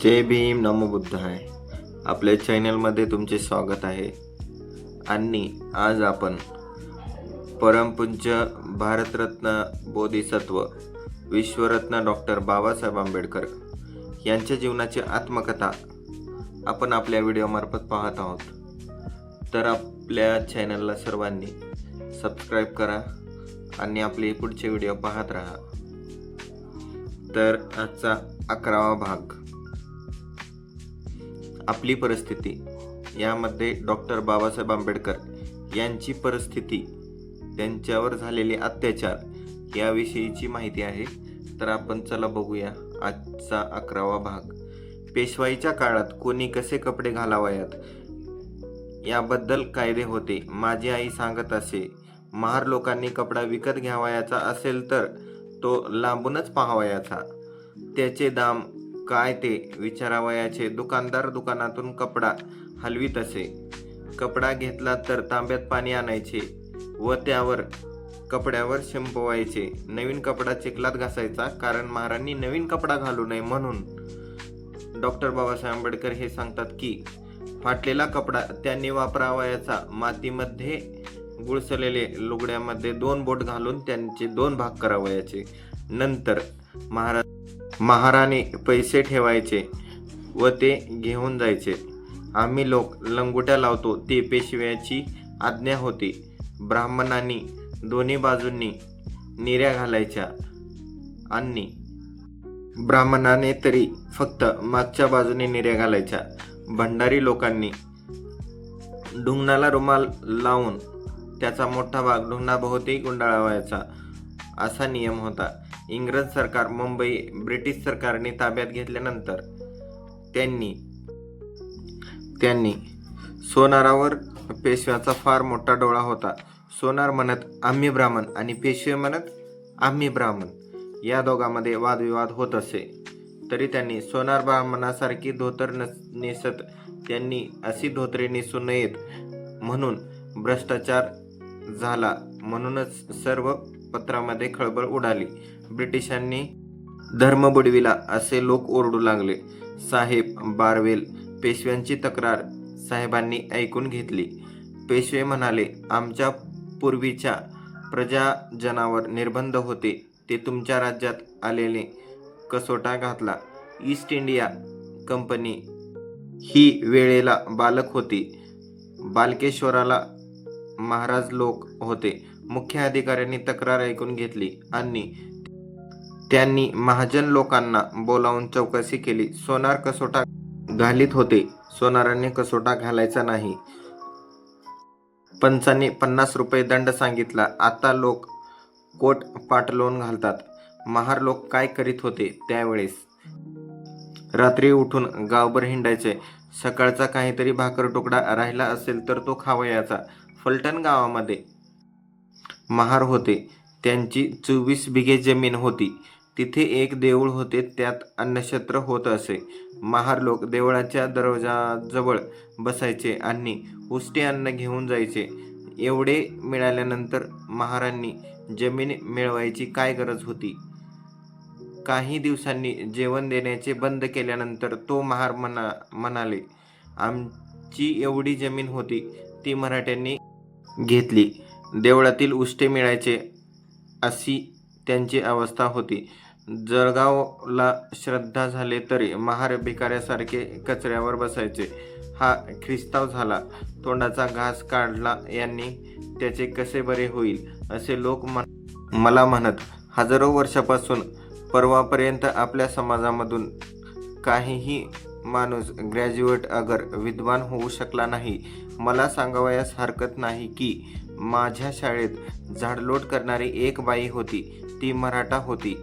जय भीम नमो बुद्धाय. आपल्या चॅनलमध्ये तुमचे स्वागत आहे. आणि आज आपण परमपूज्य भारतरत्न बोधिसत्व विश्वरत्न डॉक्टर बाबासाहेब आंबेडकर यांच्या जीवनाची आत्मकथा आपण आपल्या व्हिडिओमार्फत पाहत आहोत. तर आपल्या चॅनलला सर्वांनी सबस्क्राईब करा आणि आपले पुढचे व्हिडिओ पाहत राहा. तर आजचा 11वा भाग, आपली परिस्थिती. यामध्ये डॉक्टर बाबासाहेब आंबेडकर यांची परिस्थिती, त्यांच्यावर झालेले अत्याचार याविषयीची माहिती आहे. तर आपण चला बघूया आजचा 11वा भाग. पेशवाईच्या काळात कोणी कसे कपडे घालावयात याबद्दल कायदे होते. माझी आई सांगत असे, महार लोकांनी कपडा विकत घ्यावयाचा असेल तर तो लांबूनच पाहावयाचा, त्याचे दाम काय ते विचारावयाचे. दुकानदार दुकानातून कपडा हलवीत असे. कपडा घेतला तर तांब्यात पाणी आणायचे व त्यावर कपड्यावर शिंपवायचे. नवीन कपडा चिखलात घासायचा, कारण महारांनी नवीन कपडा घालू नये म्हणून. डॉक्टर बाबासाहेब आंबेडकर हे सांगतात की फाटलेला कपडा त्यांनी वापरावयाचा. मातीमध्ये गुळसलेले लुगड्यामध्ये 2 बोट घालून त्यांचे 2 भाग करावयाचे. नंतर महाराने पैसे ठेवायचे व ते घेऊन जायचे. आम्ही लोक लंगोट्या लावतो ते पेशव्याची आज्ञा होती. ब्राह्मणांनी दोन्ही बाजूंनी निऱ्या घालायच्या आणि ब्राह्मणाने तरी फक्त मागच्या बाजूने निऱ्या घालायच्या. भंडारी लोकांनी ढुंगणाला रुमाल लावून त्याचा मोठा भाग ढुंगणाभोवती गुंडाळावायचा, असा नियम होता. इंग्रज सरकार मुंबई ब्रिटिश सरकारने ताब्यात घेतल्यानंतर त्यांनी सोनारावर पेशव्याचा फार मोठा डोळा होता. सोनार म्हणत आम्ही ब्राह्मण आणि पेशवे म्हणत आम्ही ब्राह्मण, या दोघांमध्ये वादविवाद होत असे. तरी त्यांनी सोनार ब्राह्मणासारखी धोतर नेसत त्यांनी अशी धोतरे नेसू नयेत म्हणून भ्रष्टाचार झाला. म्हणूनच सर्व पत्रामध्ये खळबळ उडाली. ब्रिटिशांनी धर्म बुडविला असे लोक ओरडू लागले. साहेब बारवेल पेशव्यांची तक्रार साहेबांनी ऐकून घेतली. पेशवे म्हणाले, आमच्या पूर्वीच्या प्रजाजनावर निर्बंध होते ते तुमच्या राज्यात आलेले कसोटा घातला. ईस्ट इंडिया कंपनी ही वेळेला बालक होती. बालकेश्वराला महाराज लोक होते. मुख्य अधिकाऱ्यांनी तक्रार ऐकून घेतली आणि त्यांनी महाजन लोकांना बोलावून चौकशी केली. सोनार कसोटा घालीत होते, सोनारांनी कसोटा घालायचा नाही. पंचांनी 50 रुपये दंड सांगितला. आता लोक कोट पाटलोन घालतात. महार लोक काय करीत होते त्यावेळेस? रात्री उठून गावभर हिंडायचे. सकाळचा काहीतरी भाकर तुकडा राहिला असेल तर तो खावयाचा. फलटण गावामध्ये महार होते. त्यांची 24 बिघे जमीन होती. तिथे एक देऊळ होते, त्यात अन्नछत्र होत असे. महार लोक देवळाच्या दरवाजाजवळ बसायचे आणि उष्टे अन्न घेऊन जायचे. एवढे मिळाल्यानंतर महारांनी जमीन मिळवायची काय गरज होती? काही दिवसांनी जेवण देण्याचे बंद केल्यानंतर तो महार म्हणाले, आमची एवढी जमीन होती ती मराठ्यांनी घेतली. देवळातील उष्टे मिळायचे अशी त्यांची अवस्था होती. जळगावला श्रद्धा झाले तरी महार भिकाऱ्यासारखे कचऱ्यावर बसायचे. हा ख्रिस्ताव झाला, तोंडाचा घास काढला यांनी, त्याचे कसे बरे होईल असे लोक मला म्हणत. हजारो वर्षापासून परवापर्यंत आपल्या समाजामधून काहीही माणूस ग्रॅज्युएट अगर विद्वान होऊ शकला नाही. मला सांगावयास हरकत नाही की माझ्या शाळेत झाडलोट करणारी एक बाई होती. ती मराठा होती.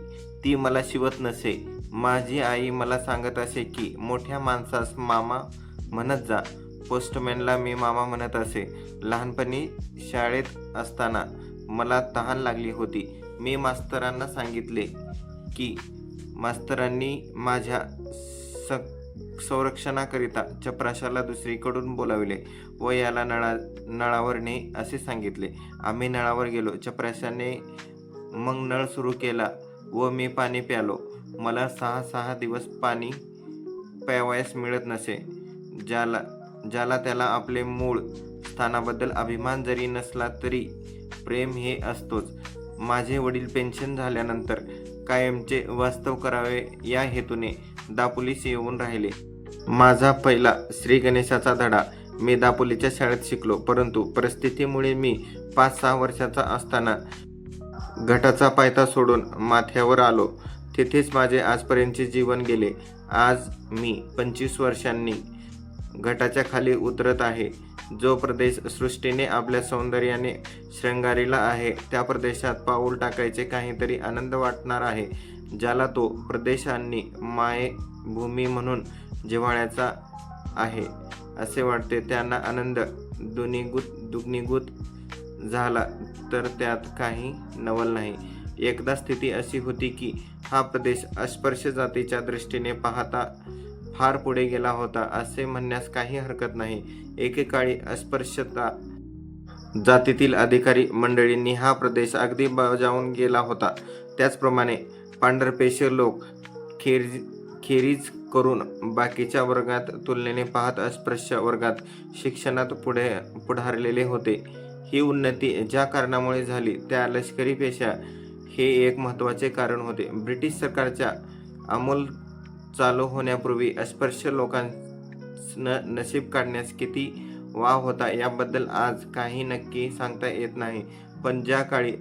ती मला शिवत नसे. माझी आई मला सांगत असे की मोठ्या माणसास मामा म्हणत जा. पोस्टमॅनला मी मामा म्हणत असे. लहानपणी शाळेत असताना मला तहान लागली होती. मी मास्तरांना सांगितले की मास्तरांनी माझ्या संरक्षणाकरिता चपराशाला दुसरीकडून बोलाविले व याला नळावर ने असे सांगितले. आम्ही नळावर गेलो. चपराशाने मग नळ सुरू केला व मी पाणी प्यालो. मला 6 दिवस पाणी पेवायस मिळत नसे. ज्याला ज्याला त्याला आपले मूळ स्थानाबद्दल अभिमान जरी नसला तरी प्रेम हे असतोच. माझे वडील पेन्शन झाल्यानंतर कायमचे वास्तव करावे या हेतूने दापोलीस येऊन राहिले. माझा पहिला श्री गणेशाचा धडा मी दापोलीच्या शाळेत शिकलो, परंतु परिस्थितीमुळे मी 5-6 वर्षाचा असताना गटाचा पायथा सोडून माथ्यावर आलो. तिथेच माझे आजपर्यंतचे जीवन गेले. आज मी 25 वर्षांनी घाटाच्या खाली उतरत आहे. जो प्रदेश सृष्टीने आपल्या सौंदर्याने शृंगारलेला आहे, त्या प्रदेशात पाऊल टाकायचे काहीतरी आनंद वाटणार आहे. ज्याला तो प्रदेश आणि मायभूमी म्हणून जिव्हाळ्याचा आहे असे वाटते, त्यांना आनंद दुग्नीभूत झाला तर त्यात काही नवल नाही. एकदा स्थिती अशी होती की हा प्रदेश अस्पृश्य जातीच्या दृष्टीने पाहता फार पुढे गेला होता असे म्हणण्यास काही हरकत नाही. एकेकाळी अस्पृश्यता जातीतील अधिकारी मंडळींनी हा प्रदेश अगदी बजावून गेला होता. त्याचप्रमाणे पांढरपेशे लोक खेरीज करून बाकीच्या वर्गात तुलनेने पाहत अस्पृश्य वर्गात शिक्षणात पुढारलेले होते. ही उन्नती ज्या कारणामुळे झाली त्या लष्करी पेशा हे एक महत्त्वाचे कारण होते. ब्रिटिश सरकारच्या अंमल चालू होण्यापूर्वी अस्पृश्य लोकांचं नशीब काढण्यास किती वाव होता याबद्दल आज काही नक्की सांगता येत नाही. पण ज्या काळी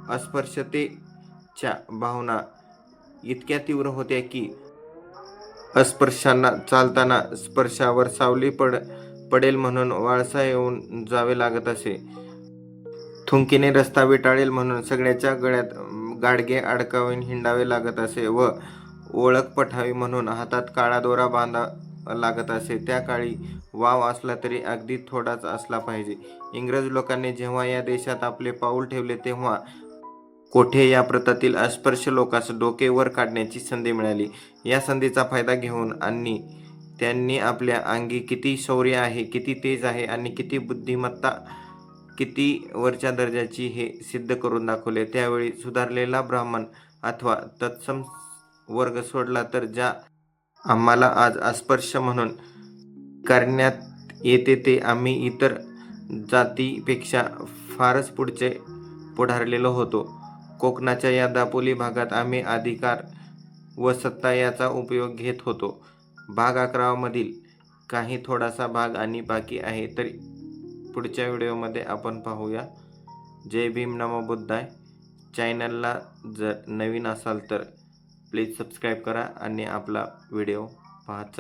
अस्पृश्यतेच्या भावना इतक्या तीव्र होत्या की अस्पृश्यांना चालताना स्पर्शावर सावली पडेल म्हणून वळसा येऊन जावे लागत असे. थुंकीने रस्ता विटाळेल म्हणून सगळ्याच्या गळ्यात गाडगे अडकावून हिंडावे लागत असे व ओळख पटावी म्हणून हातात काळा दोरा बांधावा लागत असे. त्या काळी वाव असला तरी अगदी थोडाच असला पाहिजे. इंग्रज लोकांनी जेव्हा या देशात आपले पाऊल ठेवले तेव्हा कोठे या प्रतातील अस्पृश्य लोकांस डोके वर काढण्याची संधी मिळाली. या संधीचा फायदा घेऊन आणि त्यांनी आपल्या अंगी किती शौर्य आहे, किती तेज आहे आणि किती बुद्धिमत्ता, किती वरच्या दर्जाची हे सिद्ध करून दाखवले. त्यावेळी सुधारलेला ब्राह्मण अथवा तत्सम वर्ग सोडला तर ज्या आम्हाला आज अस्पृश्य म्हणून करण्यात येते ते आम्ही इतर जातीपेक्षा फारच पुढारलेलो होतो. कोकणाच्या या दापोली भागात आम्ही अधिकार व सत्ता याचा उपयोग घेत होतो. भाग 11 मधील काही थोडासा भाग आणि बाकी आहे तरी पुढच्या व्हिडिओमध्ये आपण पाहूया. जय भीम, नमो बुद्धाय. चॅनलला जर नवीन असाल तर प्लीज सबस्क्राईब करा आणि आपला व्हिडिओ पाहत चला.